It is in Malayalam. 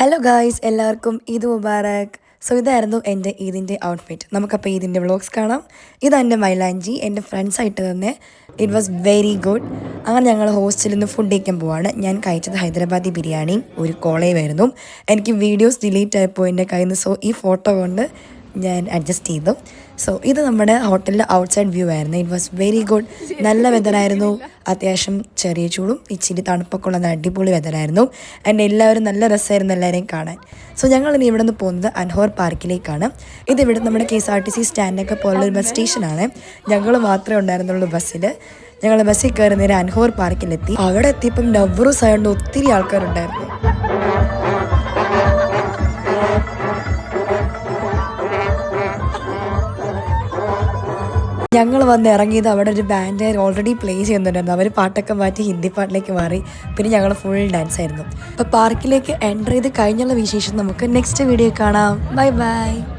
ഹലോ ഗായ്സ്, എല്ലാവർക്കും ഈദ് മുബാറക്. സോ ഇതായിരുന്നു എൻ്റെ ഈദിൻ്റെ ഔട്ട്ഫിറ്റ്. നമുക്കപ്പോൾ ഈദിൻ്റെ വ്ളോഗ്സ് കാണാം. ഇതെൻ്റെ മൈലാഞ്ചി എൻ്റെ ഫ്രണ്ട്സായിട്ട് തന്നെ. It was very good. അങ്ങനെ ഞങ്ങൾ ഹോസ്റ്റലിൽ നിന്ന് ഫുഡ് കഴിക്കാൻ പോവാണ്. ഞാൻ കഴിച്ചത് ഹൈദരാബാദി ബിരിയാണിയും ഒരു കോളയുമായിരുന്നു. എനിക്ക് വീഡിയോസ് ഡിലീറ്റ് ആയിപ്പോൾ എൻ്റെ കയ്യിൽ നിന്ന്. സോ ഈ ഫോട്ടോ കൊണ്ട് ഞാൻ അഡ്ജസ്റ്റ് ചെയ്തു. സോ ഇത് നമ്മുടെ ഹോട്ടലിൻ്റെ ഔട്ട്സൈഡ് വ്യൂ ആയിരുന്നു. It was very good. നല്ല വെതറായിരുന്നു. അത്യാവശ്യം ചെറിയ ചൂടും ഇച്ചിരി തണുപ്പൊക്കെ ഉള്ള അടിപൊളി വെതറായിരുന്നു. ആൻഡ് എല്ലാവരും നല്ല രസമായിരുന്നു എല്ലാവരെയും കാണാൻ. സോ ഞങ്ങളിനി ഇവിടെ നിന്ന് പോകുന്നത് അൻഹോർ പാർക്കിലേക്കാണ്. ഇതിവിടെ നമ്മുടെ KSRTC സ്റ്റാൻഡൊക്കെ പോലുള്ളൊരു ബസ് സ്റ്റേഷനാണ്. ഞങ്ങൾ മാത്രമേ ഉണ്ടായിരുന്നുള്ളൂ ബസ്സിൽ. ഞങ്ങൾ ബസ്സിൽ കയറി നേരെ അൻഹോർ പാർക്കിലെത്തി. അവിടെ എത്തിയപ്പം നവ്റൂസ് ആയതുകൊണ്ട് ഒത്തിരി ആൾക്കാരുണ്ടായിരുന്നു. ഞങ്ങൾ വന്ന് ഇറങ്ങിയത് അവിടെ ഒരു ബാൻഡ് ഓൾറെഡി പ്ലേ ചെയ്യുന്നുണ്ടായിരുന്നു. അവർ പാട്ടൊക്കെ മാറ്റി ഹിന്ദി പാട്ടിലേക്ക് മാറി. പിന്നെ ഞങ്ങൾ ഫുൾ ഡാൻസ് ആയിരുന്നു. അപ്പോൾ പാർക്കിലേക്ക് എൻ്റർ ചെയ്ത് കഴിഞ്ഞുള്ള വിശേഷം നമുക്ക് നെക്സ്റ്റ് വീഡിയോ കാണാം. Bye bye.